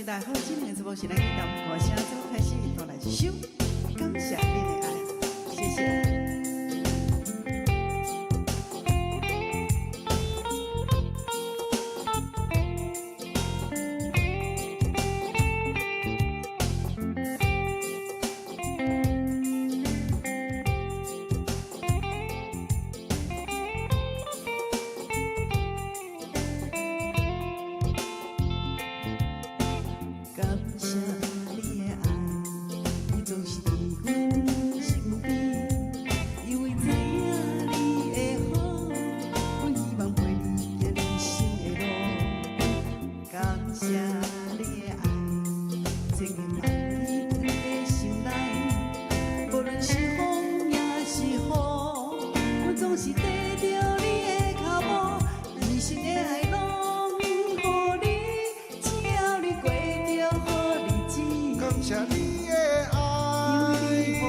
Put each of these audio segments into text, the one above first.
时代好，今年节目是咱以谈歌声组开始，带来一首《感谢你的爱》，谢谢。感谢你的爱，你总是伫阮身边，因为知影你的好，阮希望陪你行人生的路。感谢你的爱，千言万语藏在心内，无论是风也是雨，阮总是跟着你的脚步，一生的爱拢予你，只要你过着好日子。感谢你的因为你予爱，阮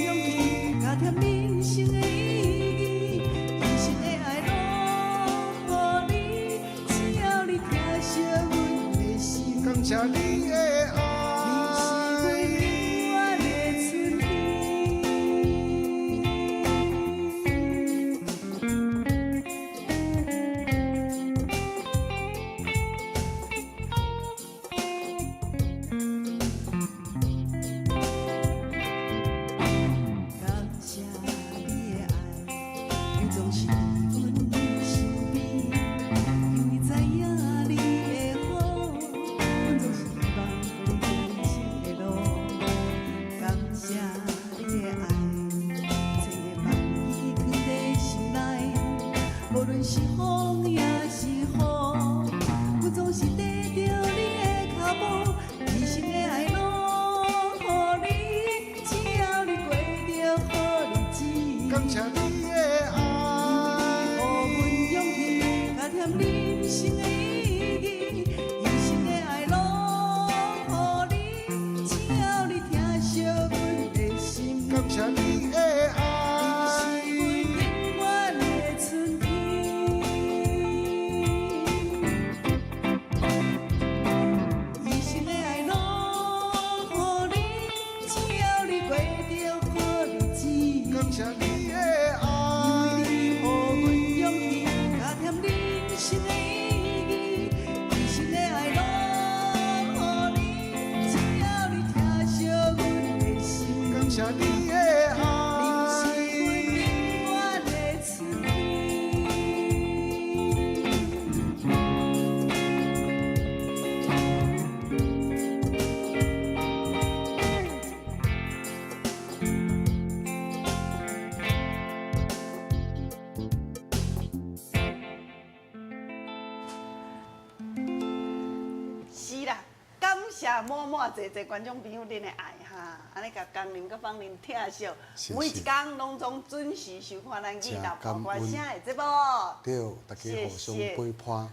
勇气，加添人生的意义，一生的爱拢予你，只要你疼惜阮的心。感谢你的爱，你是阮永远的春感谢你的爱，你总是伫阮身边，因为知影你的好，阮总是希望陪你行人生的路。感谢你的爱，千言万语藏在心内，无论是风也是雨，阮总是跟着你的脚步，一生的爱拢予你，只要你过着好日子。感谢你的爱，予阮勇气，加添人生的意义，一生的爱拢予你，只要你疼惜阮的心。感谢你的爱，你是阮永远的春天，一生的爱拢予你，只要你过着好日子。感谢你的因为你予爱，阮勇气，加添人生的意义，一生的爱拢予你，只要你疼惜阮的心。感谢你的你是阮爱，永远的春天。是啦，感谢满满侪侪观众朋友恁的爱哈，安尼甲工人甲芳人疼惜，是每一工拢总准时收看咱囡仔播歌声的节目。对，大家互相陪伴，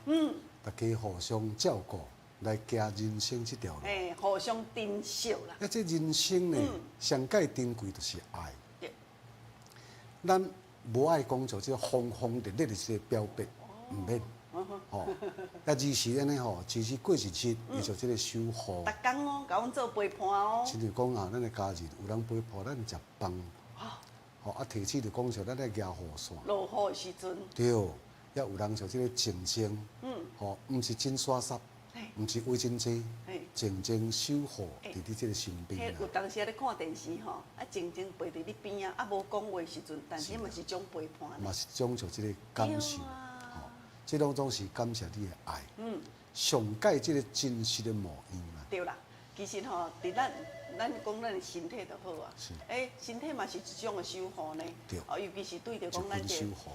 大家互相照顾，来行人生这条路。互相珍惜啦。啊，这人生呢，上界珍贵就是爱。对，咱无爱讲做这轰轰烈烈的这个表白，唔免。吼，啊，日时安尼吼，其实过日子，伊就这个守护。逐工哦，甲阮做陪伴哦。亲像讲啊，咱的家人有人陪伴咱食饭，吼啊，提起就讲像咱咧举雨伞，落雨的时阵，对，也有人像这个静静，吼，毋是真刷刷，毋是为真济嘿，静静守护伫你这个身边迄有啦。当时咧看电视吼，啊静静陪伫你边啊，啊无讲话的时阵，但是嘛是种陪伴呢。嘛是种像这个感受，对啊吼，这种总是感谢你的爱，上界这个真实的模样啦。对啦，其实吼，伫咱讲咱的身体就好啊。是身体嘛是一种的守护呢。对尤其是对着一讲咱这份守护，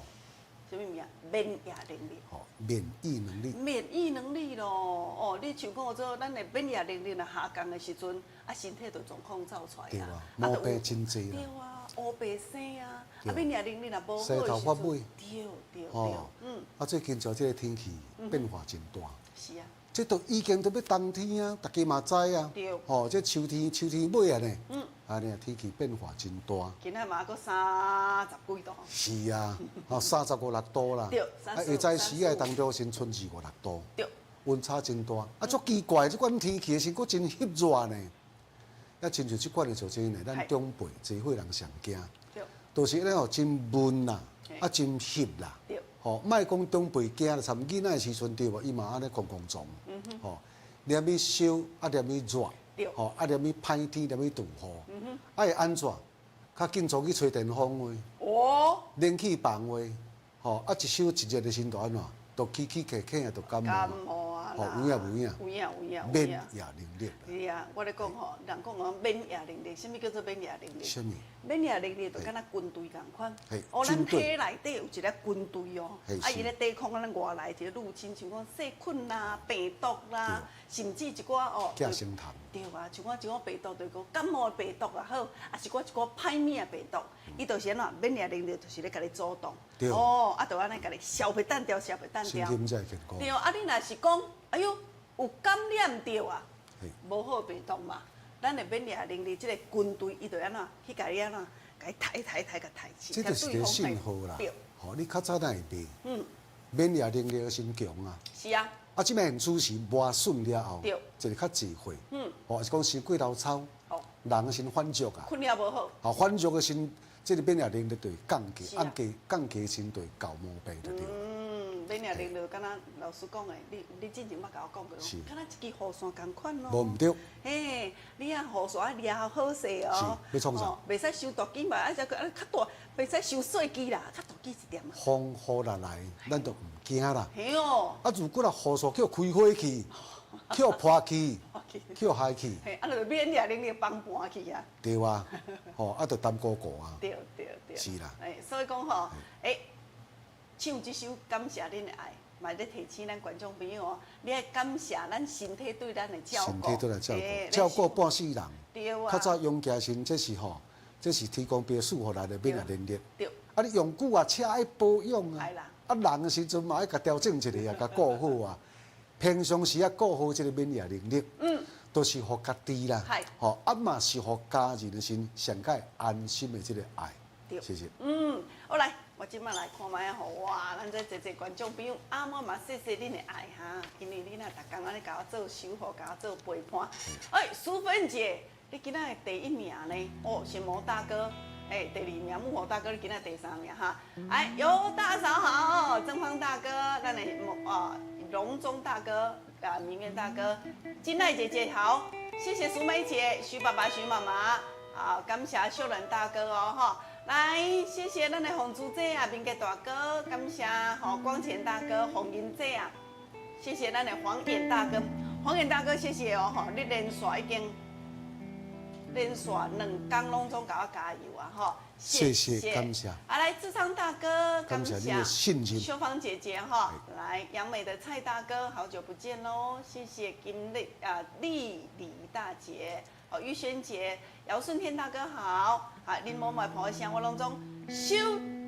什么物啊，免疫能力。吼，免疫能力，免疫能力咯，哦，你像讲做咱的免疫能力若下降的时阵，啊，身体就状况走出来啊对啊，毛病真济对啦。啊，乌白生啊，对啊，免疫能力若无好洗头发尾对对哦对，啊，最近像这个天气变化真大，是啊，这都已经都要冬天啊，大家嘛知啊。对哦，这秋天尾啊呢，啊呢天气变化真大。今仔嘛还佫30几度，是啊，哦，35、6度啦。对啊，下早时啊，当中先剩2、5、6度。对，温差真大，啊，足奇怪，即款天气的时，佫真翕热呢。啊，亲像即款的就真呢，咱长辈真岁人上惊，都是咧吼真闷啦，啊真翕啦，吼，莫讲长辈惊啦，参囡仔的时阵对无，伊嘛安尼空空撞，吼，连去烧，啊连去热，吼，啊连去歹天，连去大雨，啊会安怎？较紧早去吹电风话，冷气房话，吼，啊一手一热的时阵安怎？都起起咳咳啊，都感冒啊，吼有影，免疫能力。是啊，我咧讲吼，人讲免疫能力，什么叫做免疫能力？什么？免疫能力就敢若军队共款，咱军队体内底有一个军队哦，啊，伊咧抵抗咱外来一个入侵，像讲细菌啦、病毒啦，甚至一寡哦，寄生虫。对啊，像我一寡病毒，就讲感冒的病毒也好，啊，一寡歹免的病毒，伊就是安怎免疫能力就是咧甲你阻挡，哦，啊，就安尼甲你消灭单调，身体才会健康。对啊，你若是讲，哎呦，有感染着啊，无好病毒嘛，咱的免疫能力，即个军队伊就安怎去甲你安怎，甲伊抬个抬起，这就是个信号啦。吼，你较早哪会病？免疫能力先强啊。是啊。啊，即摆主是磨损了后，就是较智慧。吼，是讲先过头操，人先反足啊。困了无好。吼，反足个先，即个免疫能力就会降低，降低先对搞毛病就对。免疫能力敢若老师讲的，你之前捌甲我讲过，敢若一支雨伞共款咯。无毋对。嘿，你啊雨伞掠好势哦。是，要创啥？袂使收大机嘛，啊，再个较大，袂使收细机啦，较大机一点嘛。风雨来，咱就毋惊啦。嘿哦。啊，如果若雨伞叫开火去，叫破去，叫害去。嘿，啊，就免疫能力崩盘去啊。对啊，吼，啊，就担高啊。对。是啦。所以讲吼，唱这首感谢恁的爱，嘛咧提醒咱观众朋友哦，你爱感谢咱身体对咱的照顾，身体对咱照顾，照顾半世人。对啊。较早用家身，这是吼，这是提供别墅互咱的免疫能力。对。啊，你用久啊，车爱保养啊。系啦。啊，人的时阵嘛，爱甲调整一下啊，甲顾好啊。平常时啊，顾好这个免疫能力。都是互家己啦。系。吼，啊嘛是互家人的心上界安心的这个爱。谢谢。好来。我即摆来看卖吼，哇！咱这侪观众朋友，阿嬷嘛谢谢恁的爱哈，因为恁若逐工安尼甲我做守护，甲我做陪伴。淑芬姐，你今仔第1名呢？哦，是毛大哥。第2名木火大哥，你今仔第3名哈。尤大嫂好，正方大哥，咱的荣中大哥，明月大哥，金奈姐姐好，谢谢淑梅姐、徐爸爸、徐妈妈，好，感谢秀兰大哥哦哈。来，谢谢咱的红珠姐啊，明杰大哥，感谢光前大哥、红英姐啊，谢谢咱的黄眼大哥，黄眼大哥谢谢哦你连续已经连续2天拢总甲我加油啊谢谢感谢。来志昌大哥，感谢你的信心。秀芳姐姐来杨美的蔡大哥，好久不见喽，谢谢丽丽大姐。玉轩姐、姚顺天大哥好，恁某买婆香我拢总收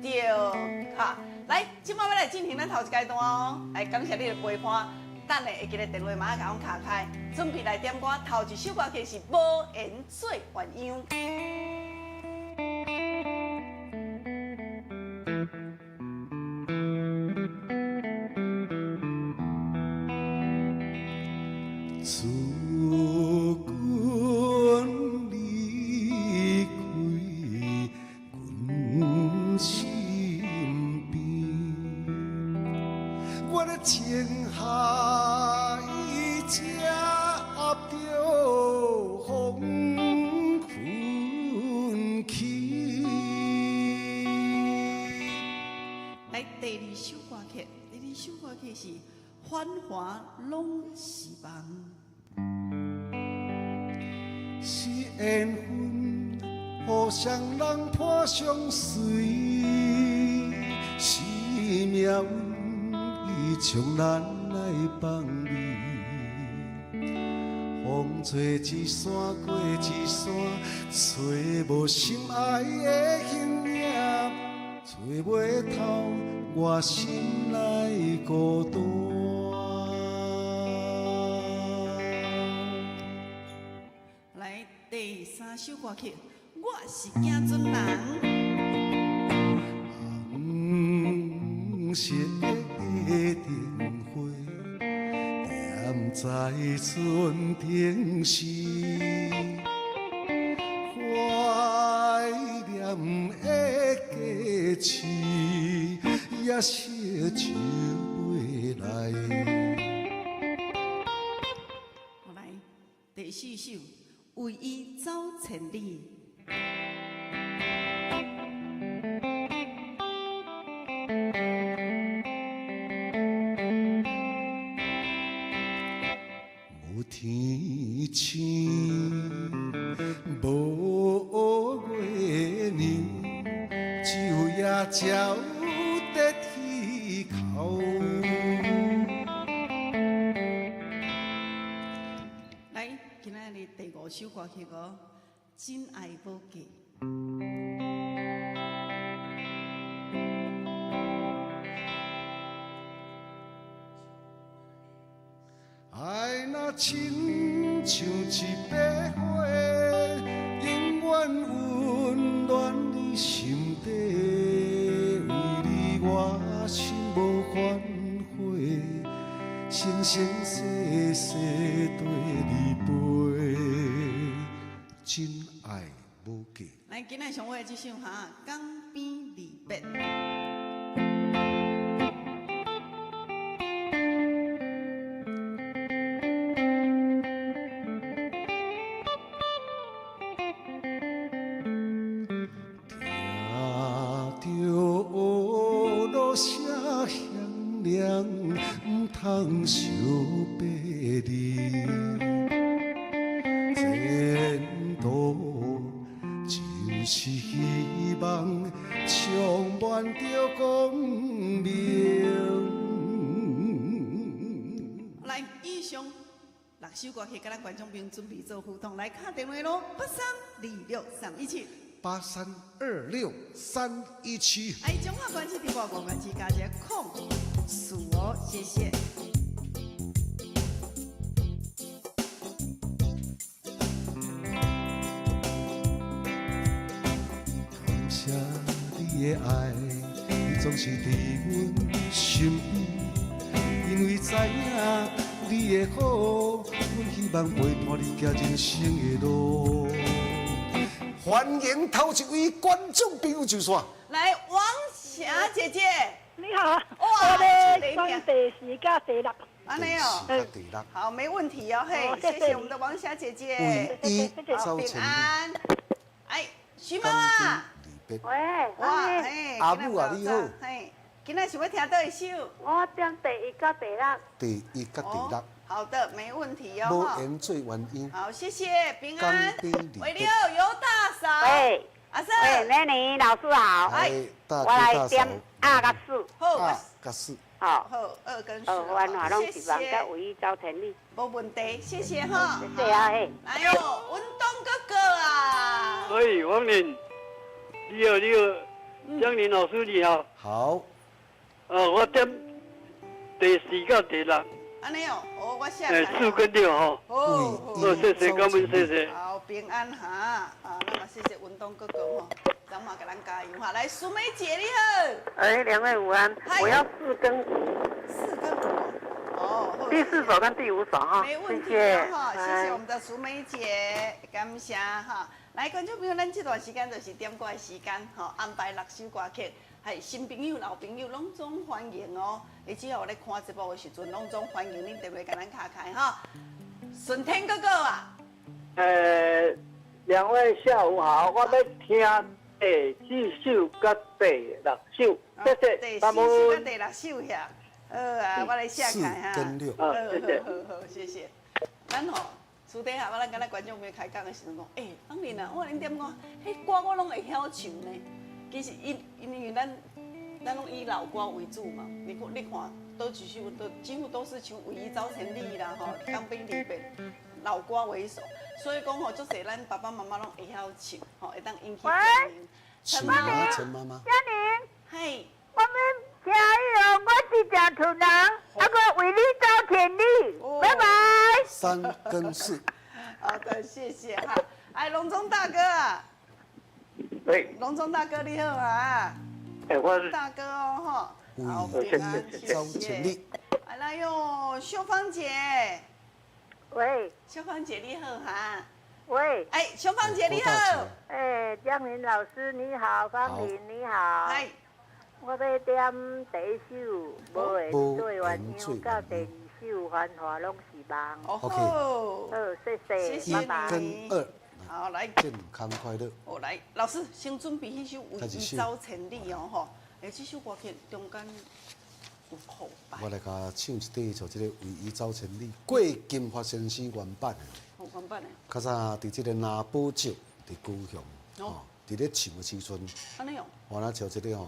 到哈。来，今摆要来进行咱头一阶段哦，来感谢你的陪伴。等下会记得电话马上甲阮卡开，准备来点歌。头一首歌曲是《无言做鸳鸯》。繁华拢是梦，是缘分，互相人伴相随，是命运已将咱来放离。风吹一山过一山，找无心爱的形影，找袂透我心内孤单。第3首歌曲，我是镜尊人。红色的灯花，在船顶时，怀念的佳期，也惜酒未来。好来，第四首，为伊走千里。无天星，无月亮，只有夜鸟在天口。来，今仔日第五首歌曲哦，《真爱无价》。爱若亲像一朵花，永远温暖你心底。为你我心无反悔，生生世世对你陪。真爱无价。来，今仔上尾这首哈，《江边离别》。不通相别离，前途就是希望充满着光明。来，以上6首歌曲，跟咱观众朋友准备做互动，来打电话咯，8326-317。8326-317。哎，中华关系电话广关机加一控数哦，谢谢。感谢你的爱，你总是伫阮身边，因为知影你的好，阮希望陪伴你行人生的路。欢迎头一位观众朋友就说。来，王霞姐姐，你好，哇我的双第4加第6。安尼哦，第六。好，没问题哦，嘿，谢谢谢谢我们的王霞姐姐，为伊好平走前安。哎，徐妈江妈，边离别。喂，哇，嘿，嘿，阿母啊你好嘿，今仔想要听倒一首？我点第1加第6。第一甲第六，好的，没问题哦。无哈言做原因。好，谢谢，平安江边离。别为六尤大嫂，喂，阿生，喂，美女老师好，哎，大我哥大嫂来点2加4。好，啊，甲4。好，好，2跟4，我哪拢谢希望甲谢，唯一招田里。没问题，谢谢哈。谢谢啊，嘿。来哟，文东哥哥啊，喂，王林，你好，你好，江林老师你好。好，我点第4到第6，安尼哦，哦，我写4跟6哈。哦，谢谢，感恩谢谢。好，平安哈，啊，那么谢谢文东哥哥哈，咱嘛给咱加油哈。来，淑梅姐你好，哎，2位午安，我要4跟5， 4跟5，哦，好第4首跟第5首哈，没问题谢谢哈，谢谢我们的淑梅姐，感谢哈。来，观众朋友，咱这段时间就是点歌的时间，吼，安排6首歌曲，系新朋友、老朋友拢总欢迎哦。你只要有咧看直播的时阵，拢总欢迎你特别甲咱卡开哈。顺天哥哥啊， 2位下午好，我要听第4首跟第6首，谢谢，第感4首跟恩。第6首呀，啊，我来写开哈。 4跟6。好，谢谢。好，谢谢。咱吼，私底下我咱跟咱观众朋友开讲的时阵讲，当然啦，我恁点讲，迄歌我拢会晓唱呢。其实因为咱拢以老歌为主嘛，你看都几乎都是唱《为伊走千里》啦，吼，《江边离别》老歌为首，所以讲吼，足侪咱爸爸妈妈拢会晓唱，吼，会当引起共鸣。陈妈妈，陈妈妈。嘉玲，嘿，我们听友，我是蒋土人，那个为你招田里，拜拜。 3跟4。好的，谢谢哈。哎，龙中大哥啊，喂，龙中大哥你好啊。我是大哥哦，哈，好为平安，伊走谢谢千里。。来哟，秀芳姐，喂小芳姐你好哈，喂，哎，小芳姐你郭大好，哎，江林老师你好，方玲你好。哎，我要点第一首，无会做鸳鸯，到第二首繁华拢是梦。哦 OK 吼，好，谢谢，拜拜。跟二好来，健康快乐。我来，老师先准备迄首《为开始伊走千里》哦吼，哎，这首歌曲中间有口白，我来甲唱一段，就这个《为伊走千里》，郭金发先生原版的。好原版的，较早伫这个南宝州伫故乡，哦吼，伫咧唱的时阵，安尼哦，我那像这个吼，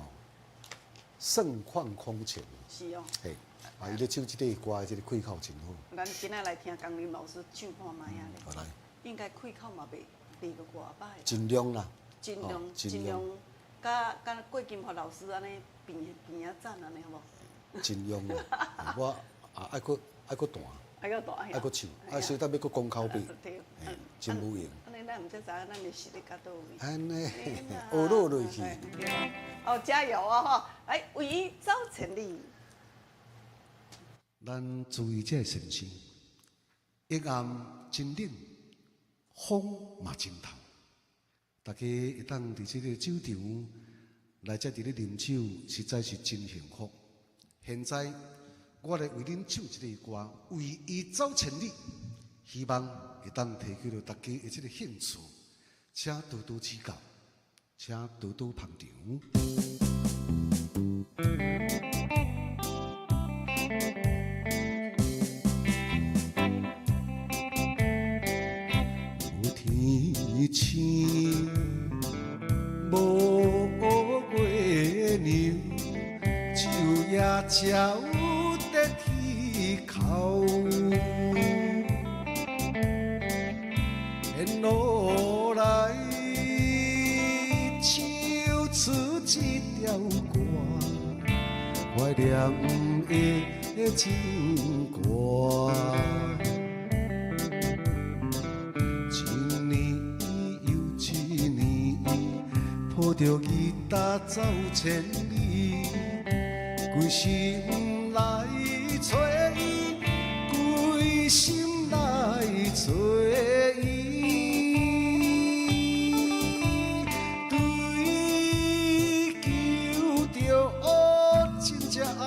盛况空前，是哦，嘿，啊，伊咧唱这个歌的这个开口真好。咱今仔来听江林老师唱看卖啊咧，好来，应该开口嘛袂个外歹，尽量啦，尽量哦尽量，甲郭金华老师安尼边啊赞安尼好无？尽量啦。我啊爱搁弹，爱个大，爱搁唱，啊，小等要搁讲口笔，对，嘿，真有用。安尼咱毋则知影咱的实力甲倒位。安尼学落落去。哦，加油啊吼！来，为伊走千里。咱注意这个先生，夜暗真冷，风嘛真透。大家会当伫这个酒场来这伫咧饮酒，实在是真幸福。现在我来为恁唱一个歌，为伊走千里，希望会当提起了大家的这个兴趣，请多多指教，请多多捧场。无天星，无月亮，酒也照在天口。沿路来唱出一条歌，怀念的情歌。一年又一年，抱着吉他走千里，归心来找伊，归心来找伊。追求着真正爱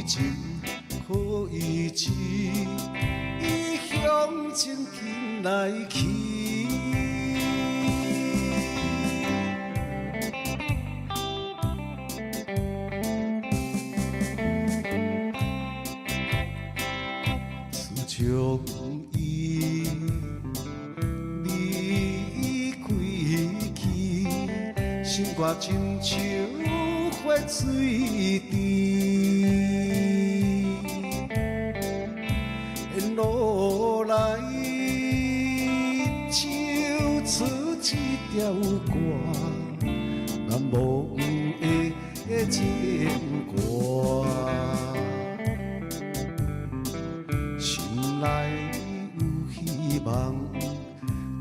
情，可以知伊向前行来去。自从伊离开去，心肝亲像血水池。沿路来唱出一条歌，难忘的情歌。心内有希望，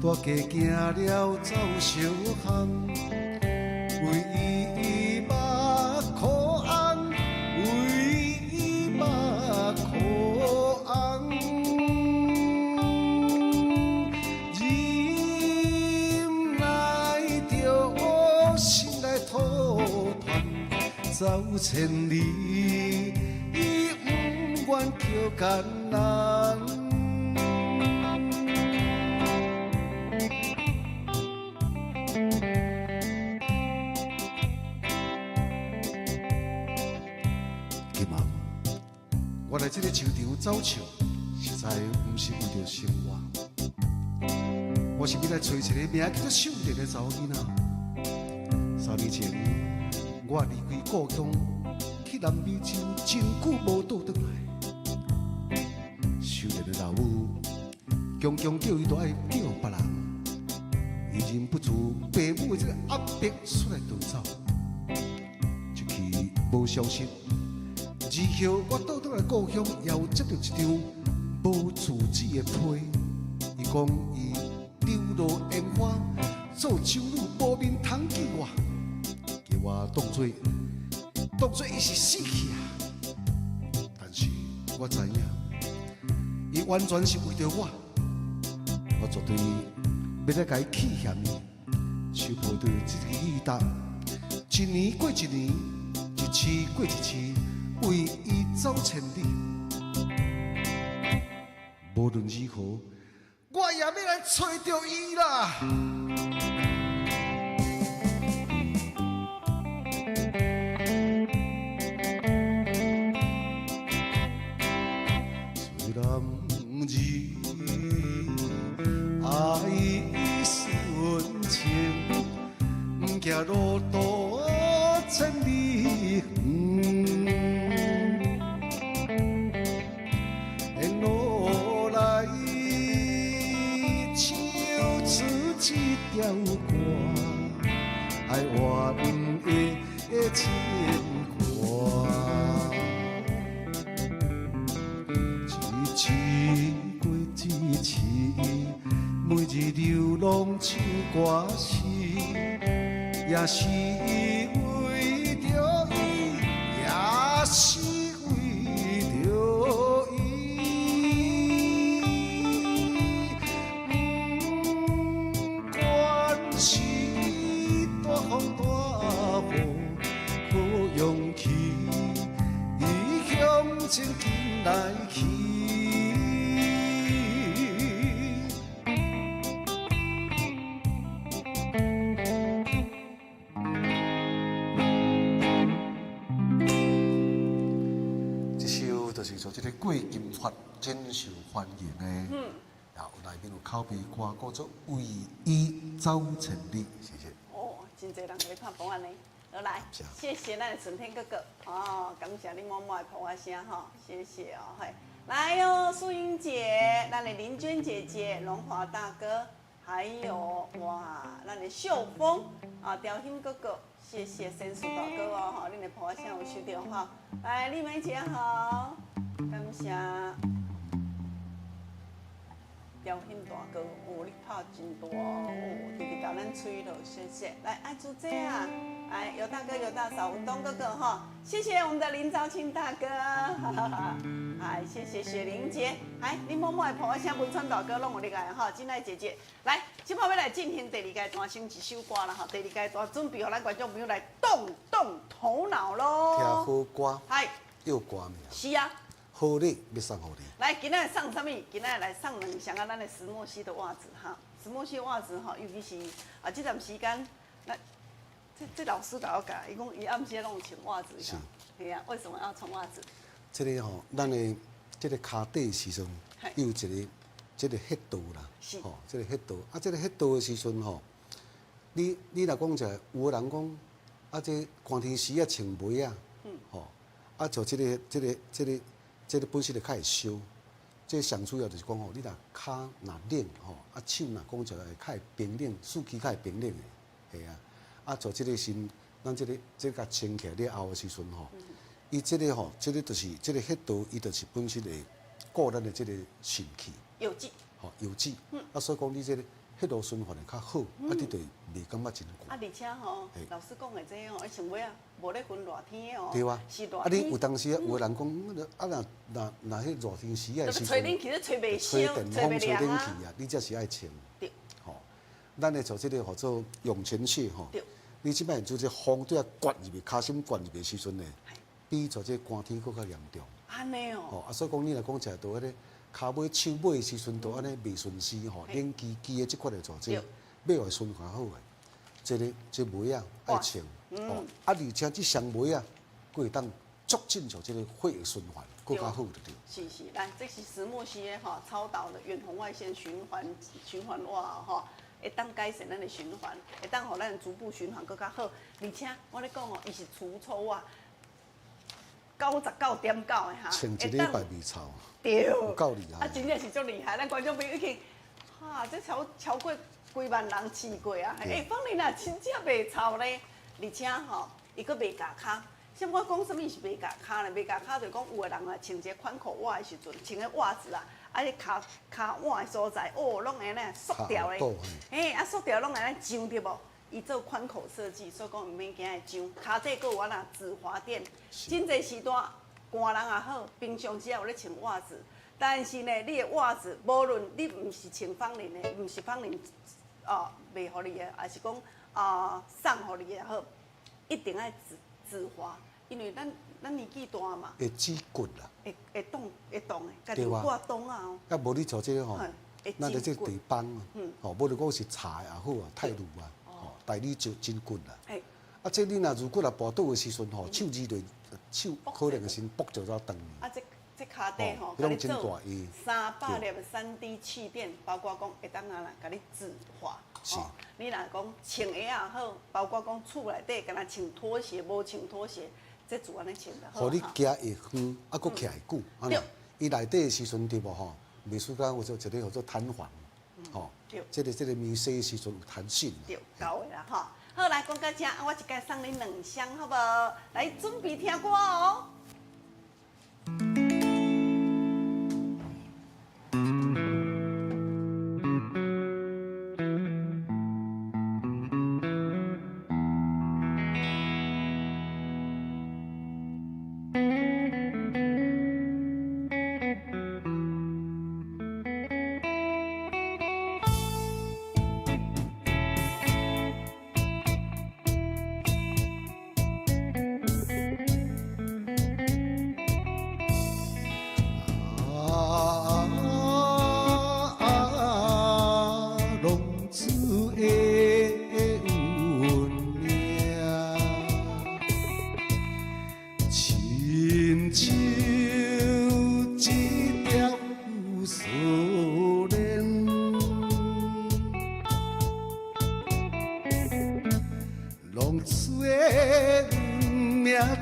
大家行了走相巷，为伊目苦红，为伊目苦红。忍耐着心内吐痰，走千里，伊不愿叫艰难。今晚我来这个球场走唱，实在不是为着生活，我是要来找一个名叫做秀莲的查某囡仔。3年前，我离开故乡，去南美洲，真久无倒转来。秀莲的老母强强叫伊都爱叫别人，伊忍不住父母的这个压迫，出来逃走。一去无消息，二后我倒转来故乡，也有接到一张无住址的批。伊讲伊流落烟花，做酒女无面通见我，叫我当作伊是死去啊。但是我知影，伊完全是为着我，我绝对要来甲伊气嫌伊，受陪着这个伊答，一年过一年，一次过一次，为伊走千里。无论如何，我也要来找着伊啦。虽然日爱纯情，不行路途千里远，沿路来唱出一条歌，爱完的情歌。一次过一次，每日流浪唱歌词，也是为着伊，也是为着伊。不管是大风大雨，可勇气，伊向前行来去。就是说，这个过金发真受欢迎的，然后内面有口碑歌，叫做为伊走千里，谢谢。哦，真侪人来拍捧安尼，好来，谢谢咱的春天哥哥，哦，感谢你默默的捧我声哈，谢谢哦，嘿，来哟，素英姐，咱的林娟姐姐，荣华大哥，还有哇，咱的秀峰啊，雕兴哥哥。谢谢sensu大哥哦，哈，恁的捧我声有收到哈。来，丽梅姐好，感谢雕兴大哥，哦，你拍真大哦，直直甲咱吹了，谢谢。来，爱珠姐啊，来，尤大哥、尤大嫂、文东哥哥哈，谢谢我们的林兆庆大哥，哈哈哈。哎，谢谢雪玲姐，哎，你默默的捧我声，文川大哥拢有你来哈，金爱姐姐，来，即摆要来进行第二阶段先一首歌啦哈，第二阶段准备互咱观众朋友来动动头脑咯。听好歌，嗨，有歌名。是啊。好礼要送互你。来，今仔送什么？今仔来送两双啊，咱的石墨烯的袜子哈，石墨烯袜子哈，尤其是啊，这段时间，那这老师甲我教，伊讲伊暗时拢穿袜子，是，对啊，为什么要穿袜子？这个吼，咱的这个骹底时阵，有一个这个黑道啦，吼，这个黑道啊，这个黑道的时阵吼，你若讲者，有个人讲啊，这寒天时啊穿袜啊，吼，啊就这个本身就较会烧，这上主要就是讲吼，你若骹若冷吼，啊手若讲者会较会冰冷，士气较会冰冷的，系啊，啊做这个身，咱这甲穿起来了后的时阵吼。伊这个吼，这个就是这个黑道，伊就是本身会顾咱的这个肾气，有剂，吼有剂，啊，所以讲你这个血路循环会较好，啊，你就袂感觉真寒。啊，而且吼，老师讲的这哦，穿袜啊，无咧分热天的哦，对啊，是热啊，你天。有当时啊，有个人讲，啊，若迄热天时啊，就是吹冷气，咧吹袂烧，吹电风、吹冷气啊，你才是爱穿。对，吼，咱咧做这个叫做涌泉穴吼，你即摆做这风对啊灌入去，骹心灌入去时阵呢。比做这寒天更较严重。安尼哦。吼，啊，所以讲你若讲食到迄个骹尾、手尾的时阵，都安尼袂顺势吼，冷机的即款的做这，尾会循环好诶。这袜啊爱穿，哦，啊，而且这双袜啊，佫会当促进着这个血液循环，佫较好着对。是，来，这是石墨烯的哈，超导的远红外线循环袜哈。会当改善咱的循环，会当互咱足部循环佫较好。而且我咧讲哦，伊是除臭袜。99.9的哈，穿一礼拜未臭，对，有够厉害。啊，真正是足厉害，咱观众朋友已经，哈，这超过几万人试过啊！哎，放你啦，真正袂臭咧，而且吼，伊佫袂夹骹。像我讲什么是袂夹骹咧？袂夹骹就讲有个人啊，穿一个宽口袜的时阵，穿个袜子啊，啊，你骹腕的所在，哦，拢会咧缩掉咧，嘿，啊，缩掉拢会咧张对无？伊做宽口设计，所以讲毋免惊会痒。骹底佫有啊止滑垫，真侪时段寒人也好，平常时也有咧穿袜子，但是呢，你的袜子无论你唔是穿芳龄的，唔是芳龄卖互你的，还是讲送互你的好，一定要自花，因为咱年纪大嘛，会指骨啦，会冻的，家己有挂冻啊哦。啊，无你做这个吼，咱咧这地方啊，吼，无论讲是茶也好啊，泰乳啊，吼，代理就真骨啦。啊，这你若如果若跋倒的时阵吼，手指对手可能会先剥着了断。啊，这骹底吼，迄种真大意。300粒3D 气垫，包括讲会当啊啦，甲你自化。是。你若讲穿鞋也好，包括讲厝内底，敢若穿拖鞋，无穿拖鞋，这自安尼穿就好。互你行会远，啊，佫徛会久，安尼。伊内底的时阵对无吼，袂输甲有做一个叫做弹簧，吼。这个面洗的时阵有弹性。对，到位啦吼。好，来讲到这，我一概送你2箱，好不好？来准备听歌哦。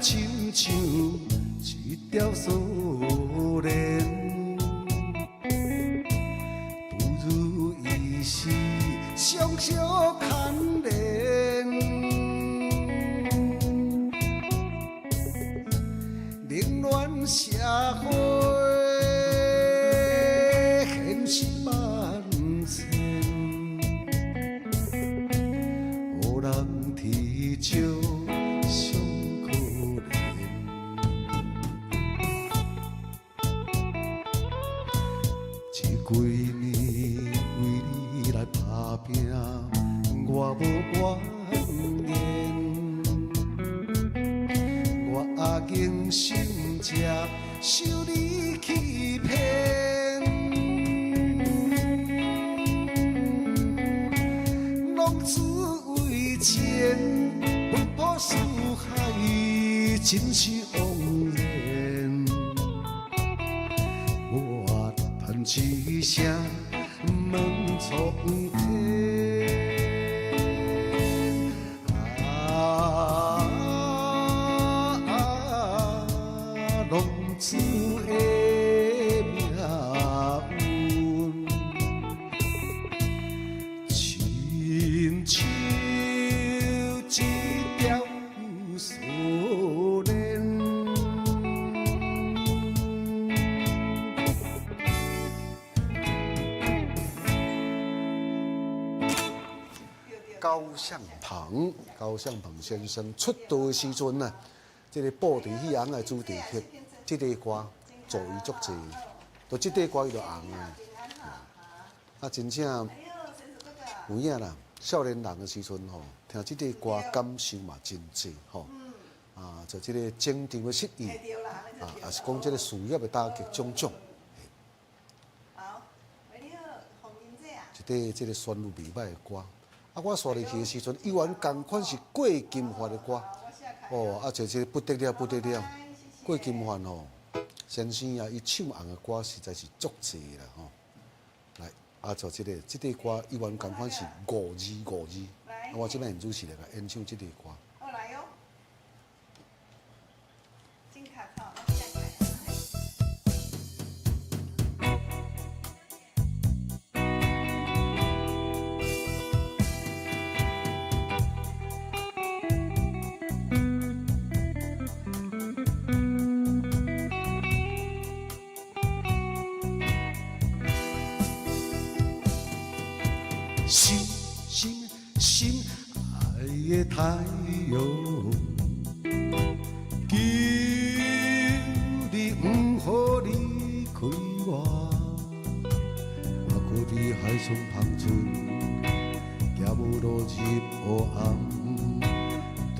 亲像一条锁链，不如意时相相牵连，冷暖社会现实万千，予人啼笑。几年为你来打拼，我无怨言，我阿经心只受你欺骗，拢只为钱，奔波四海，真是枉然。我叹一声，问苍天，浪子的命运，亲像一条锁链。高向鹏先生出道的时阵呢，这个布袋戏红的主题曲，这个歌造诣足济，就这个歌伊就红啊。啊，真正有影啦，少年人的时阵吼，听这个歌感受嘛真济吼。啊，就这个经常的失意，啊，也是讲这个事业的打击种种。好，你好，洪英姐啊。一个这个旋律袂歹的歌。啊，我刷入去的时阵，依然同款是郭金发的歌，哦，啊，就是不得了，不得了。郭金发哦，先生啊，伊唱红的歌实在是足济啦吼。来，啊，就这个歌依然同款是5字。啊，我即摆现主持来个演唱这个歌。好来哟，金卡靠。心爱的太阳，求你不予离开我。从芳村，行无路入黑暗，带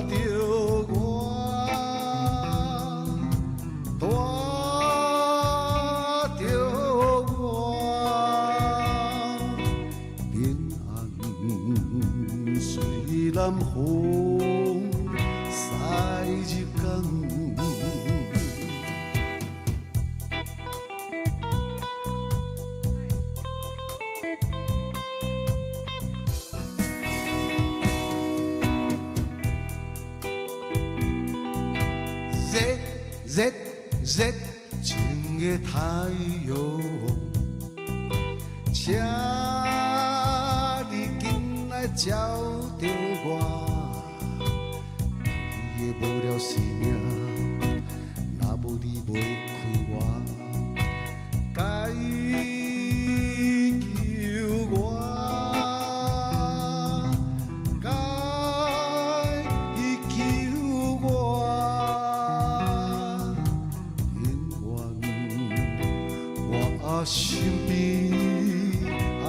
着我，带着我，平安随南风驶入江。热情的太阳，请你紧来照着我，你的无聊生命，若无你袂开我，该求我，该求我。身边安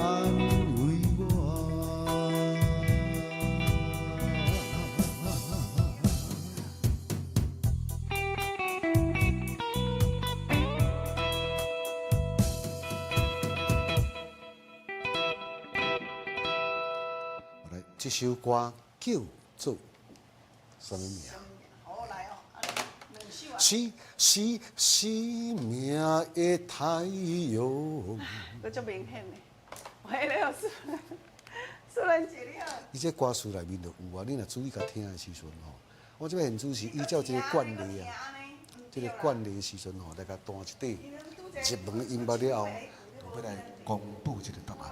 慰我，来，这首歌叫做什么名？好来哦，两首啊。生命的太阳。佫足明显的，喂，你好，苏兰姐你好。伊这歌词内面就有啊，你若注意甲听的时阵吼，我这边现主是依照这个惯例啊，这个惯例的时阵吼，来甲弹一底热门的音乐了后，就要来公布这个答案。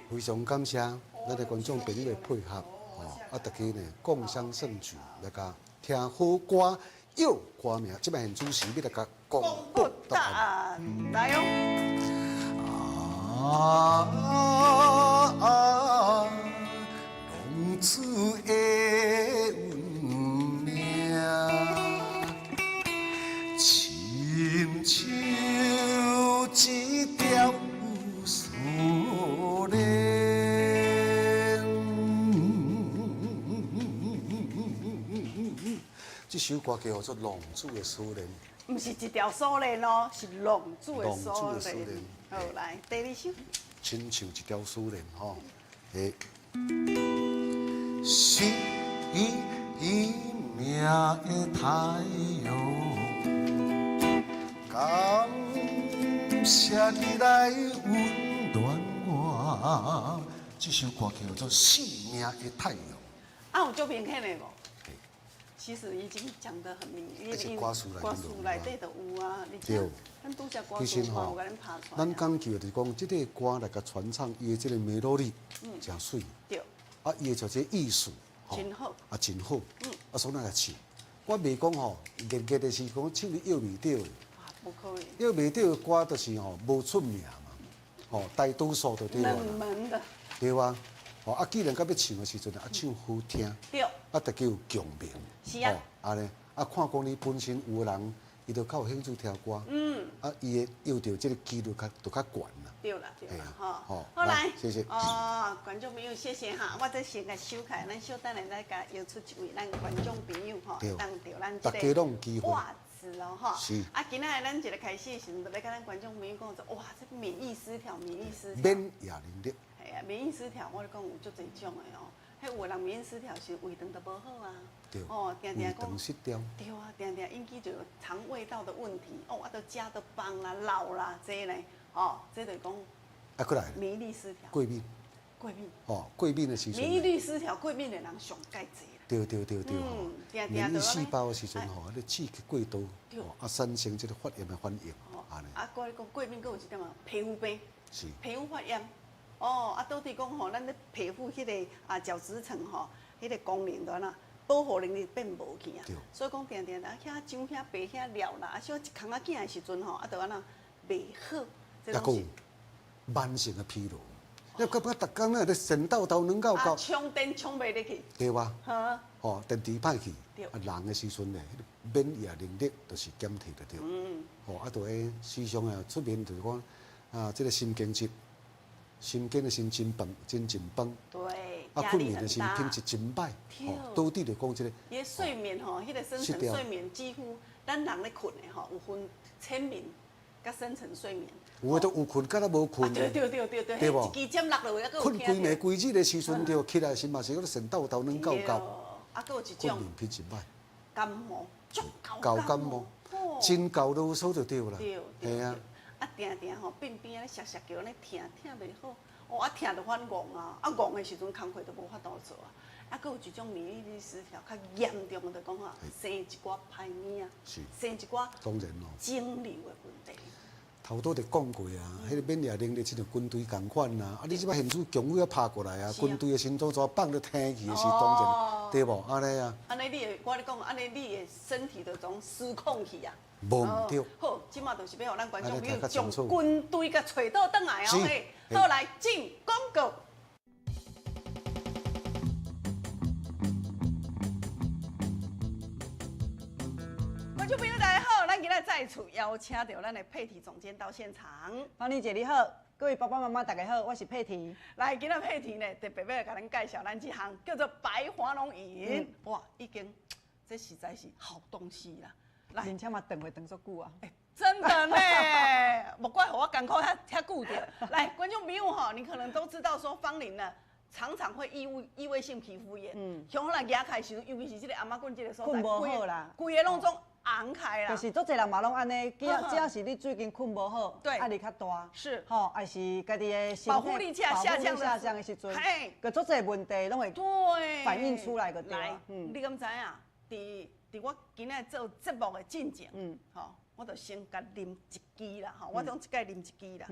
非常感谢咱的观众朋友的配合，大家呢共襄盛举，来甲听好歌、有歌名。这边主持要来甲公布答案。来哟。浪子的运命，亲像一条思念。这首歌叫做《浪子的思念》，不是一条锁链哦，是浪子的锁浪子的思链念。好，来第二首。亲像一条思念吼，诶，是命的太阳，感谢你来温暖我。这首歌叫做《生命的太阳》。啊，有足明显的无？其实已经讲得很明，而且歌词内底就有啊，而且咱拄则歌词嘛有甲咱拍出来。咱讲究就是讲，这个歌来甲传唱，伊的这个 melody 真水。对。啊，伊的就这艺术，真好。啊，真好。啊，所以来唱，我袂讲吼，热热的是讲唱你要味着的。不可以。因为卖掉的歌就是吼无出名嘛，吼大多数都对啊，冷门的。对啊，吼啊，既然到要唱的时阵啊，唱好听，对。啊，大家有共鸣，是啊。安尼啊，看讲你本身有的人，伊就较有兴趣听歌，啊，伊会要着这个几率就较悬啦。对啦，对啦，好，好来，谢谢。哦，观众朋友，谢谢哈，我这先甲收开，咱小等下再甲邀出一位咱观众朋友吼，当着咱大家拢有机会。袜子咯吼。是。啊，今仔日咱一个开始的时阵，就要甲咱观众朋友讲说，哇，这免疫失调，免疫失调。免疫能力。系啊，免疫失调，我咧讲有足侪种的哦。迄有的人免疫失调是胃肠都无好啊。对。哦，定定胃讲。肠失调。对啊，定定引起就肠胃道的问题。哦，啊，都食都胖啦、老啦，这呢，哦，这就讲。啊，过来。免疫力失调。过敏。过敏。哦，过敏的时阵。免疫力失调，过敏的人上介济啦。对吼。免疫细胞的时阵吼，你刺激过度，啊，产生这个发炎的反应，安尼。啊，我咧讲过敏，佫有一点啊，皮肤病。是。皮肤发炎。哦，啊，倒伫讲吼，咱咧皮肤迄个啊角质层吼，迄个功能在哪？保护能力变无去啊。所以讲定定啊，遐长遐白遐料啦，啊，小一空仔囝的时阵吼，啊，就安那袂好。也有慢性的疲劳，你感觉逐工咧神叨叨软到到。充电充袂入去。对吧？哈。哦，电池歹去，啊，人的时阵咧，免疫能力就是减退着对。哦，啊，就会时常啊出面就是讲啊，这个神经质。心经的心真笨，真紧绷。对，啊，困眠的心品质真歹。哦，倒底就讲这个。伊睡眠吼，迄个深层睡眠几乎咱人咧困的吼，有分浅眠甲深层睡眠。有诶都有困，甲咱无困。对，对无？一支针落落，还佫有困规暝规日的时阵，就起来时嘛是嗰个神叨叨软到到。啊，佫有一种。困眠品质歹。感冒，足高感冒，真高啰嗦就对啦。对啊。啊，定定吼，边边咧削叫安尼疼袂好，哦，啊疼就反戆啊，啊戆的时阵工课都无法度做啊，啊，佫有一种免疫力失调，较严重的讲啊，生一寡歹物啊，生一寡当然咯，肿瘤的问题。头拄就讲过啊，迄个免疫能力亲像军队共款啊，啊，你即摆现在强要拍过来啊，军队的心脏怎放咧天去的是当然，对无？安尼啊。安尼你会，我咧讲，安尼你的身体就种失控去啊。无唔对。好，即马就是要互咱观众朋友将军队甲找倒转来哦。嘿，好来进广告。观众朋友大家好，咱今仔再次邀请到咱的佩提总监到现场。芳玲姐你好，各位爸爸妈妈大家好，我是佩提。来，今仔佩提呢特别要来甲咱介绍咱这项叫做白华龙饮。哇，已经这实在是好东西啦。而且嘛，等会等足久啊！真的呢，莫怪我艰苦遐久着。来，观众朋友哈，你可能都知道说芳龄呢，常常会异位性皮肤炎。像咱牙开时，尤其是这个阿妈棍这个所在，困无好啦，规个拢总红开啦。就是足侪人嘛拢安尼，只要是你最近困无好，压力较大，是吼，还是家己的保护力下降的时阵，个足侪问题拢会反映出来个对啦。你敢知影？伫我今仔做节目的进前，吼，我就先甲啉一支啦，吼，我总一届啉一支啦。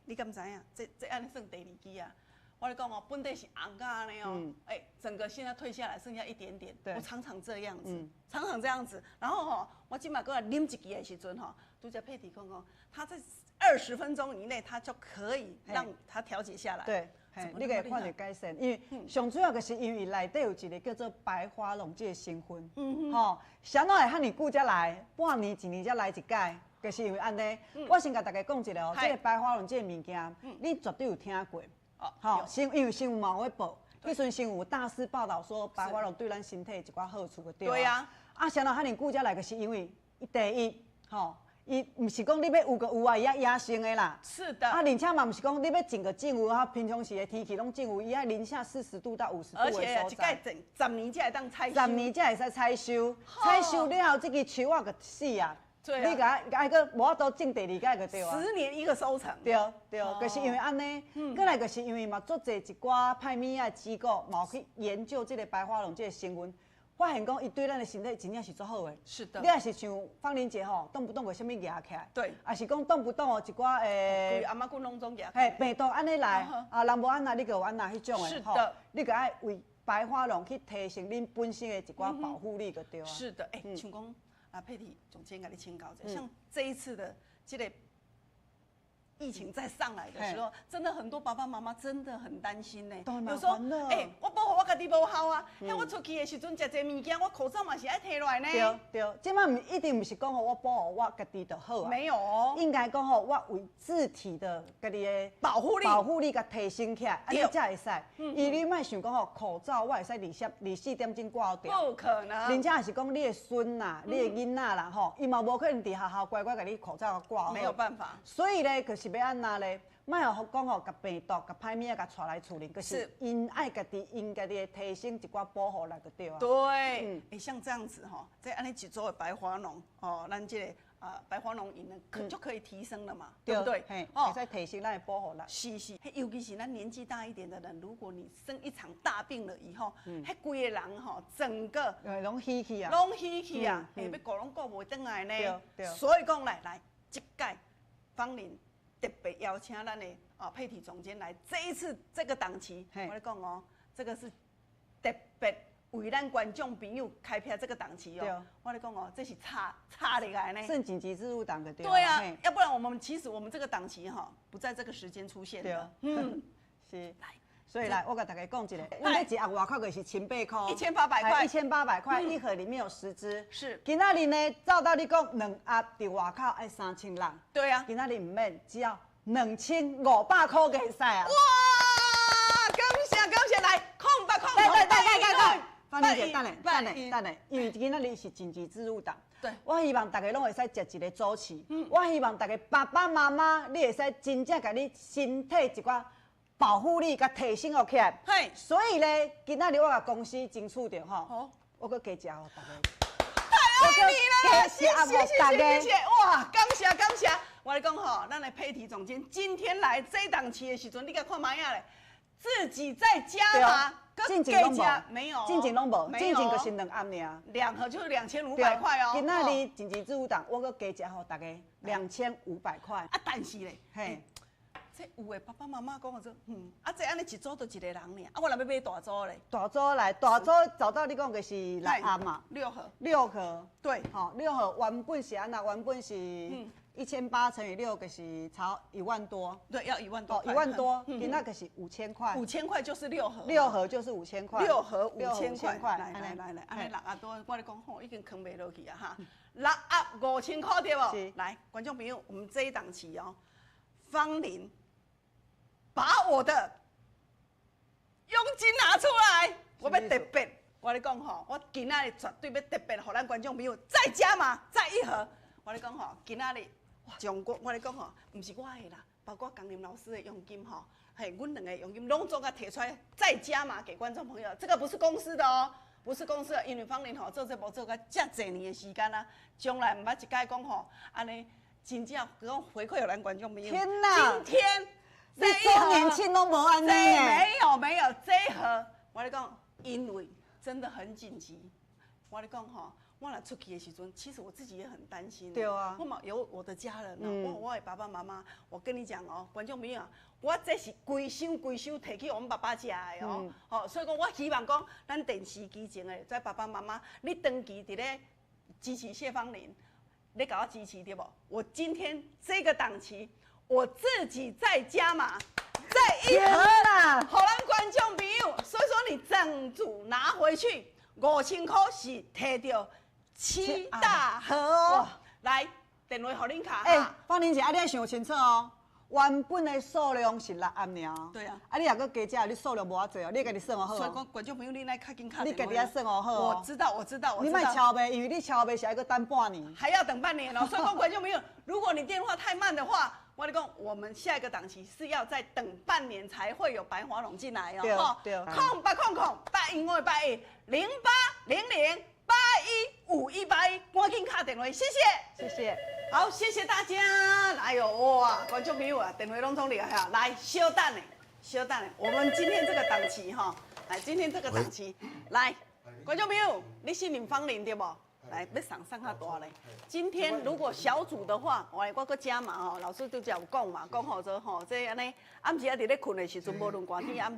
你敢知影？这安尼算第二支啊？我咧讲哦，本地是红甲安尼哦，整个现在退下来剩下一点点。我常常这样子，常常这样子。然后吼，我今摆过来啉一支的时阵吼，拄则佩蒂讲讲，他在20分钟以内，他就可以让它调节下来。对。你可以看到改善，因为上主要就是因为内底有一个叫做白花龙这个成分，吼，啥哪会遐尼久才来，半年一年才来一届，就是因为安尼。我先甲大家讲一下哦，这个白花龙这个物件，你绝对有听过，吼，因为新闻嘛有报，迄阵新闻有大肆报道说白花龙对咱身体一寡好处个对。对啊，啊，啥哪遐尼久才来，就是因为第一，吼。伊唔是讲你要有个有啊，伊要野生的啦。是的。啊，而且嘛唔是讲你要种个种有啊，平常时的天气拢种有，伊爱零下40度到50度的所在。而且一届10年才会当采收。10年才会使采收，采收了后，这个树啊个死啊。对啊。你爱个无法度种第二届个对啊。10年一个收成。对，就是因为安尼，过来就是因为嘛，足侪一寡派米啊机构嘛有去研究这个白花龙这个成分。发现讲，伊对咱的身体真正是足好的。是的。你也是像芳玲姐吼，动不动有啥物压起来？对。也是讲动不动哦一寡阿妈骨拢总压。病毒安尼来，啊，人无安那，你就有安那迄种的。是的。你就爱为白花龙去提升恁本身的一寡保护力，就对啊。是的，像讲佩蒂总监给你请教一下，像这一次的这个疫情再上来的时候，真的很多爸爸妈妈真的很担心呢。有时候，我保护我家己无效啊，我出去的时阵食这物件，我口罩嘛是爱摕落来呢。对对，即摆一定不是讲我保护我家己就好啊。没有哦，应该讲我为自体的家己的保护力甲提升起来，安尼才会使。伊你莫想讲口罩我会使24点钟挂掉，不可能。人家也是讲你的孙啦，你的囡仔啦吼，伊嘛无可能伫学校乖乖甲你口罩挂好。没有办法。所以咧，就是要安那咧，莫有讲甲病毒、甲歹物仔甲带来厝里，就是因爱家己的提升一寡保护力就对啊。对，像这样子吼，在安尼一组的白花农哦，咱这个白花农饮呢，就可以提升了嘛，对不对？会使提升咱的保护力。是，尤其是咱年纪大一点的人，如果你生一场大病了以后，迄规个人吼，整个拢稀去啊，拢稀去啊，要顾拢顾袂转来呢。对。所以讲来，这届芳龄特别邀请咱的佩体总监来，这一次这个档期，我跟你讲哦，这个是特别为咱观众朋友开辟这个档期哦。我跟你讲哦，这是差厉害呢。正紧急置入档的对。对啊，要不然我们这个档期哈，不在这个时间出现的。是。所以来，我跟大家讲一下，我们一盒外口就是1800块，1800块，1800块，一盒里面有10支。是。今仔日呢，照道理讲，2盒伫外口爱3000人。对啊。今仔日唔免，只要2500块就会使啊。哇！感谢来，08来，放你姐，等下，因为今仔日是紧急置入档。对。我希望大家拢会使食一个周期。我希望大家爸爸妈妈，你会使真正甲你身体一寡保护力甲提升起来。嘿。所以咧，今仔日我甲公司争取着吼，我搁加食互大家。太爱你了，谢谢！哇，感谢！我来讲吼，咱的佩体总监今天来这档期的时阵，你甲看卖啊咧，自己在家嘛，进前拢无，没有，进前拢无，进前就是2盒尔，2盒就是2500块哦。今仔日紧急置入档，我搁加食互大家2500块。啊，但是咧，嘿。这有的爸爸妈妈讲我说，这安尼一组就一个人尔，我若要买大组咧。大组照道理讲就是6盒嘛，6盒。6盒，对，吼，6盒原本是安那，原本是1800乘以6，就是超1万多。对，要1万多。1万多，今仔就是5000块。5000块就是6盒。6盒就是5000块。6盒5000块。来，安尼6盒多，我咧讲吼，已经扛袂落去啊哈。6盒5000块对不？是。来，观众朋友，我们这一档期哦，芳龄。把我的佣金拿出来，我要特别，我跟你讲吼，我今仔日绝对要特别，互咱观众朋友再加码，再1盒。我跟你讲吼，今仔日中国，我跟你讲吼，不是我的啦，包括江林老师的佣金吼，阮2个佣金拢总甲摕出来，再加码给观众朋友。这个不是公司的哦，不是公司的，因为芳龄吼做这无做甲遮侪年的时间啊，将来唔捌一届讲吼，安尼真正讲回馈予咱观众朋友。天哪！今天。你周年庆都无安尼没有这一盒，我跟你讲，因为真的很紧急。我跟你讲吼，我若出去的时阵，其实我自己也很担心。对啊。我嘛有我的家人啊，我的爸爸妈妈。我跟你讲哦，观众朋友啊，我这是规箱摕去我们爸爸家的哦。哦，所以讲我希望讲，咱电视机前的在爸爸妈妈，你长期伫咧支持谢芳龄，你给我支持对不？我今天这个档期。我自己再加码，再1盒啦，好咱观众朋友，所以说你整组拿回去5000块是摕到7大盒哦。来，电话互恁卡哈。芳龄姐，你要想清楚哦。原本的数量是6盒尔。对啊。你若搁加食，你数量无偌济哦，你家己算好。所以讲，观众朋友，你来较紧卡。你家己要算好哦。我知道。你莫敲呗，因为你敲呗是要搁等半年。还要等半年哦，所以讲观众朋友，如果你电话太慢的话。我跟你讲，我们下一个档期是要再等半年才会有白华龙进来哦。对。0800810818000800815181，赶紧打电话，谢谢。好，谢谢大家。哎呦哇，观众朋友啊，电话拢总厉害啊！来，稍等呢，我们今天这个档期哈，来，来，观众朋友，你是林芳龄对不？来，要上较大嘞。今天如果小组的话，我搁加码哦。老师都有讲嘛，讲好做吼，这安尼暗时啊伫咧困的时阵，无论寒天还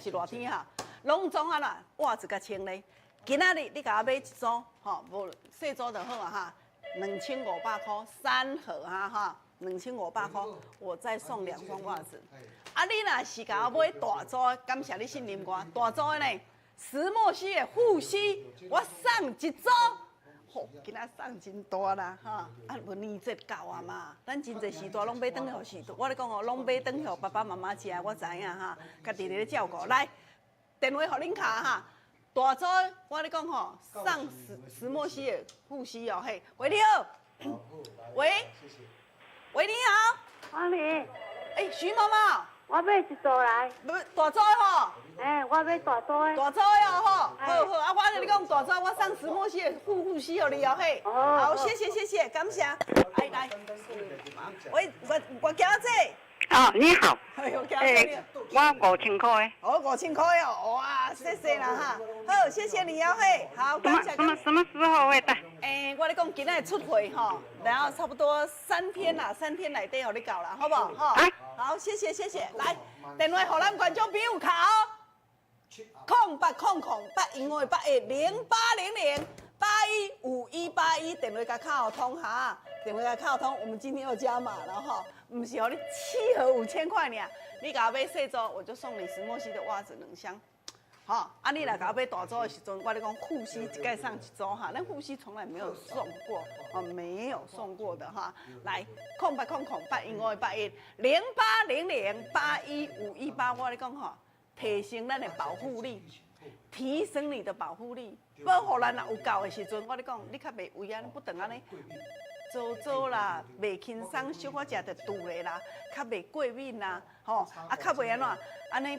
是热天哈，拢总啊啦，袜子甲穿咧，今仔日你甲我买一组，吼，无细组就好啊哈，2500块3盒啊哈，2500块，我再送2双袜子。啊，你若是甲我买大组，感谢你信任我，大组的呢，石墨烯的护膝，我送一组。吼，今仔送真大啦，哈！啊，无年节到啊嘛，咱真侪时段拢买转去互时段。我咧讲哦，拢买转去互爸爸妈妈食，我知影哈，家己咧照顾。来，电话互恁卡哈，大组我咧讲吼，送石墨烯的护膝哦，嘿，喂你好，喂，喂你好，阿明，哎，徐妈妈，我买一组来。不大组吼。我买大组的。大组的哦，好，好好，啊，我跟你讲大组，我送石墨烯的护膝互你哦，嘿，好，谢谢，感谢。来，喂，我叫姐。哦，你好。哎呦，叫姐。我5000块的。哦，5000块哦，哇，谢谢啦哈，好，谢谢你哦，嘿，好，感谢。什么时候会到？我咧讲今仔出货吼，然后差不多3天啦，3天内底互你到啦，好不好？哈，好，谢谢，来，电话互咱观众朋友卡哦。0800-810-0800-815181，电话甲卡通哈，电话甲卡通，我们今天又加码了哈，不是哦，你7盒5000块呢，你甲我买细组，我就送你石墨烯的袜子2箱，好，啊你来甲我买大组的时阵，我咧讲护膝一概上一组哈，咱护膝从来没有送过，哦，没有送过的哈，来0800-810-0800-815181，我咧讲哈。提升咱的保护力，提升你的保护力，保护咱若有够的时阵，我咧讲，你较袂为安不等安尼做啦，袂轻松，小可食着肚的啦，较袂过敏啦，吼，啊较袂安怎，安尼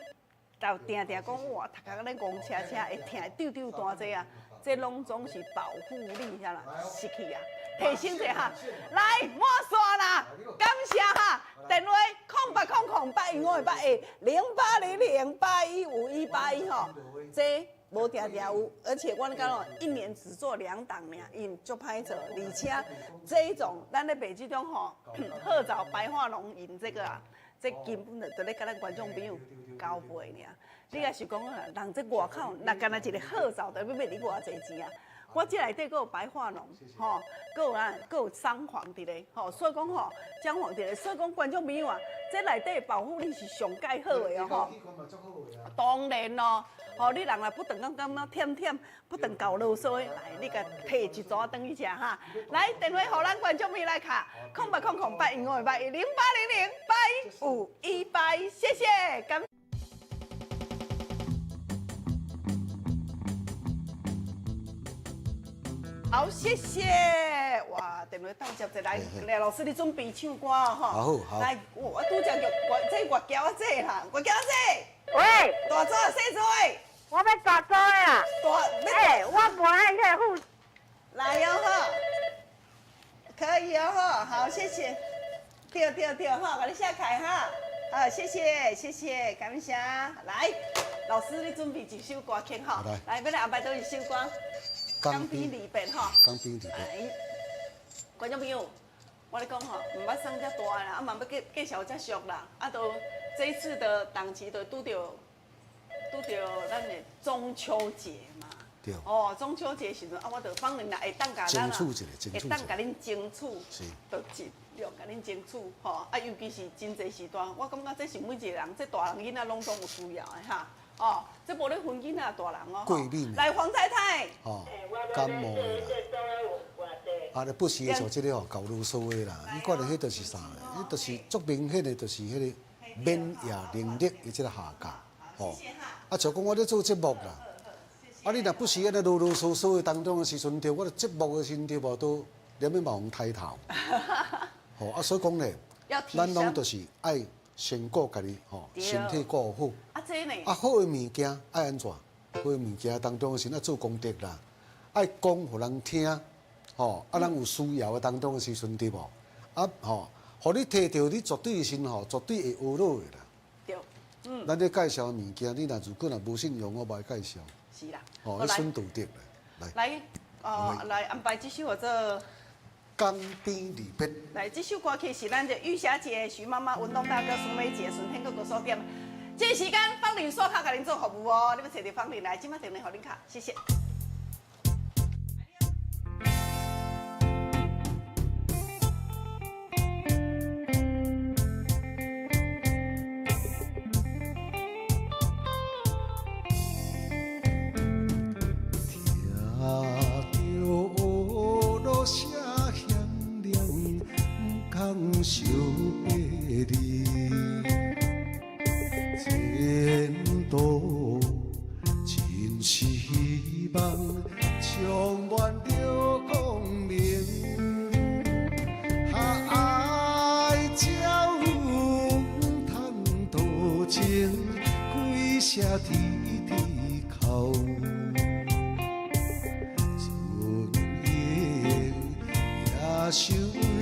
就定讲哇，头壳安尼戆车会疼丢单济啊，这拢总是保护力啥啦，失去啊。提醒者哈，来满线啦，感谢哈，电话0800-810-0800-0800-815181吼，这无定有，而且我讲1年只做2档尔，因足歹做，而且这种咱咧卖这种吼褐藻白化龙饮这个啊，这根本就咧甲咱观众朋友交配尔。你若是讲啊，人这外口若干那一个褐藻，就要卖你偌济钱啊？我这内底佫有白化龙，吼，佫有姜黄伫咧，吼，所以讲吼，姜黄伫咧，所以讲观众朋友啊，这内底保护力是上介好的哦，吼。当然咯，吼，你人若不等感觉忝，不等搞啰嗦，来，你甲摕一组等去食哈。来，电话互咱观众朋友来卡，0800-810-0800-815181，谢谢，感。好，谢谢。哇，电话到接者来，老师你准备唱歌哦，好。来，我拄则这月交姐啦，月交姐。喂，大组细组的。我要大组的啊。我无爱迄副。来哟哈，可以哦哈，好，谢谢。对哈，给你下开哈。好，谢谢，感谢。来，老师你准备一首歌曲哈，来，要来安排倒一首歌。江边离别哈，观众朋友，我咧讲吼，唔捌送遮大啦，啊嘛要介绍遮俗啦，啊都这一次的档期都拄着咱的中秋节嘛。对。哦，中秋节时阵啊，我就放恁啦，会当甲咱啦，会当甲恁争取，就尽量甲恁争取吼。啊，尤其是真侪时段，我感觉这是每一个人，这大人囡仔拢总有需要的哈。哦，这无咧分囡仔大人哦。过敏。来，黄太太。哦，感冒的啦。啊，你不时会做这个吼，搞啰嗦的啦。伊可能迄就是啥？迄就是足明显的，就是迄个免疫能力伊即个下降。哦。啊，像讲我咧做节目啦。啊，你若不时安尼啰啰嗦嗦的当中的时阵，对我的节目的时阵对无都连要冒抬头。吼啊，所以讲咧，咱拢就是爱。先顾家己吼，身体顾好。啊，这呢？啊，好的物件爱安怎？好的物件当中是爱做功德啦，爱讲互人听，吼，啊，人有需要的当中的时阵对无？啊，吼，互你摕到，你绝对心吼，绝对会学落的啦。对，咱咧介绍物件，你如果无信用，我袂介绍。是啦。哦，你损道德啦。来，来安排这首或者。江边离别。来，这首歌曲是咱的玉霞姐、徐妈妈、文东大哥、苏美姐、顺天哥哥所点。这时间芳玲刷卡给您做服务哦，你们找到芳玲来，今麦电话给您卡，谢谢。永远着光明，爱才有通途情，开车滴口。想为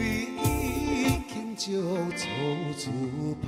轻石错处旁，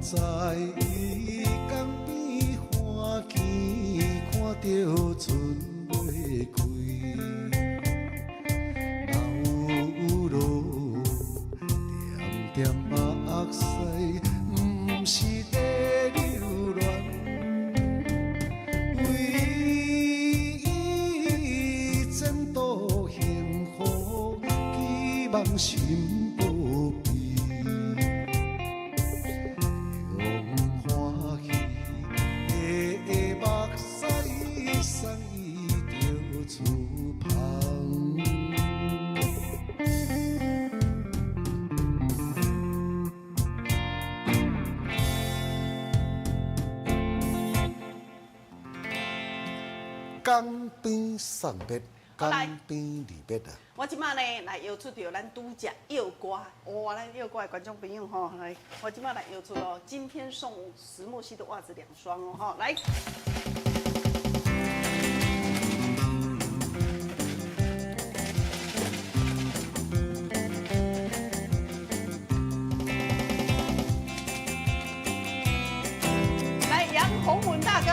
在伊江边花见，看到春花开。老路点点目屎，不是在流乱，为伊前途幸福，希望心保庇。江边送别，江边离别啊！我即摆呢来邀出着咱拄只药歌，哇，咱药歌的观众朋友吼，来，我即摆来邀出哦，今天送石墨烯的袜子2双哦，哈，来。来，杨洪文大哥。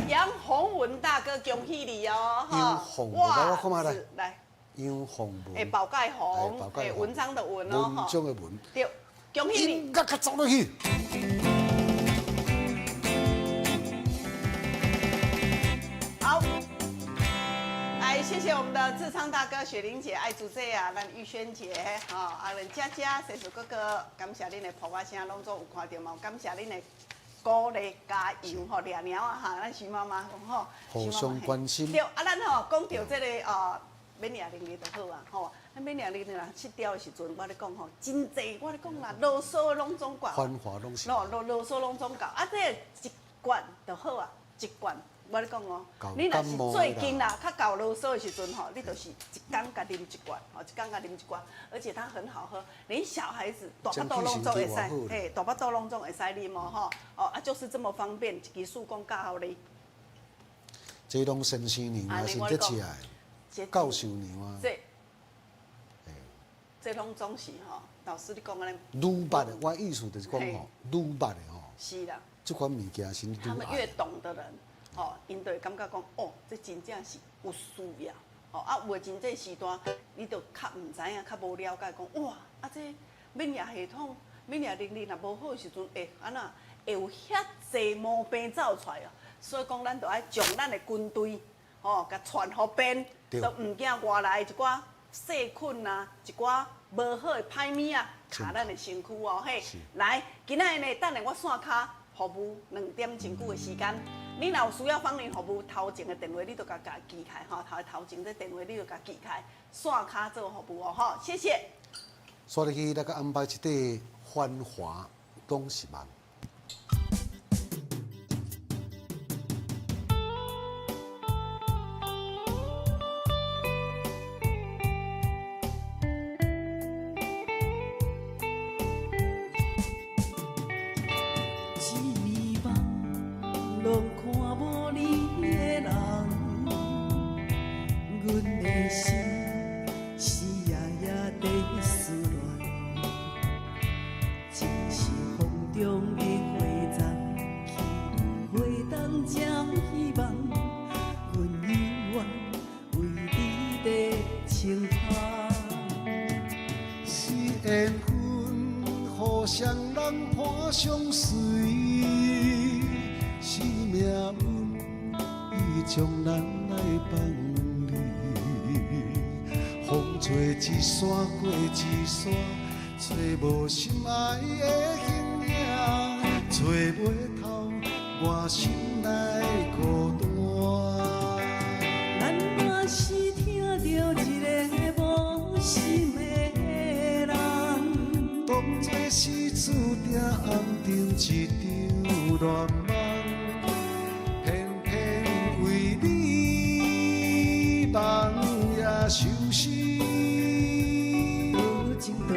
杨洪文大哥，恭喜你哦！哈，哇，来，杨洪文，宝盖红，文章的文哦，文章的文，对，恭喜你！应该走落去。好，来，谢谢我们的志昌大哥、雪玲姐、爱竹姐啊，咱玉轩姐，阿伦佳佳、水水哥哥，感谢恁的普话声，拢总有看到嘛，感谢恁的。鼓励加油吼，掠猫啊哈，咱徐妈妈讲吼，互相关心。对，咱吼讲到这个免掠零零就好啊，吼，咱免掠零零啦，7条的时阵，我咧讲吼，真济，我咧讲啦，啰嗦拢总管，繁华拢是，啰嗦拢总搞，这一罐就好啊，一罐。我咧讲哦，你若是最近啦，较搞啰嗦的时阵吼，你就是一天甲啉一罐，一天甲啉一罐，而且它很好喝，连小孩子大巴肚拢总会使，大巴肚拢总会使啉哦，就是这么方便，一支树公教好你。这拢新鲜牛啊，是得食的，教授牛啊。这拢总是吼，老师你讲安尼。愈捌的，我意思就是讲吼，愈捌的吼。是啦。这款物件是愈爱。他们越懂的人。哦，因就会感觉讲，哦，这真正是有需要。哦，有真这时段，你就较唔知影，较无了解，讲哇，这免疫系统、免疫能力若无好的时阵，会安那会有遐济毛病走出来哦。所以讲，咱就爱将咱的军队，哦，甲传互边，都唔惊外来一寡细菌啊，一寡无好的歹物啊，卡咱的身躯哦，嘿。来，今仔日呢，等下我线卡服务2点钟久的时间。你若有需要芳龄服务，头前的电话你都甲记开哈，头前这电话你就甲记开，线卡做服务哦哈，谢谢。所以那个安排一块繁华东西嘛。拢看无你的人，阮的心是夜夜在思恋，情是风中的花丛，去花东将希望，阮永远为你在轻叹。是缘分，互相人伴相随。是命运，伊将咱来放离。风吹一山过一山，找无心爱的形影，找袂透我心内孤单。咱若是听到一个无心的人，当作是注定暗中一场乱梦。梦也相思，多情多怨，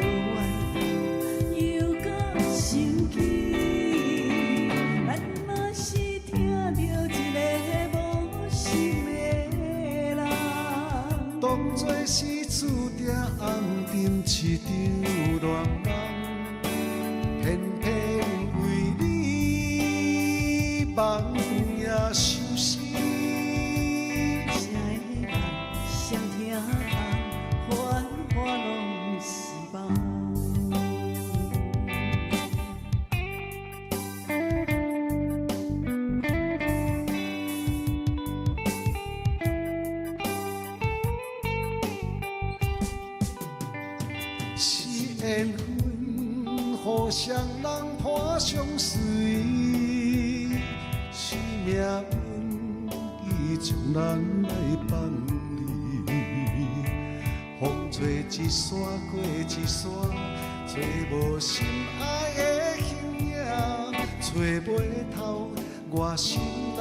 又甲生气。咱若是听到一个无心的人，当作是注定暗中一场乱梦，偏偏为你梦也相思。谁听繁华拢是梦。是缘分，互相人伴相随。是命运，伊将咱来放离。风吹一山过一山，找无心爱的形影，找袂透我心内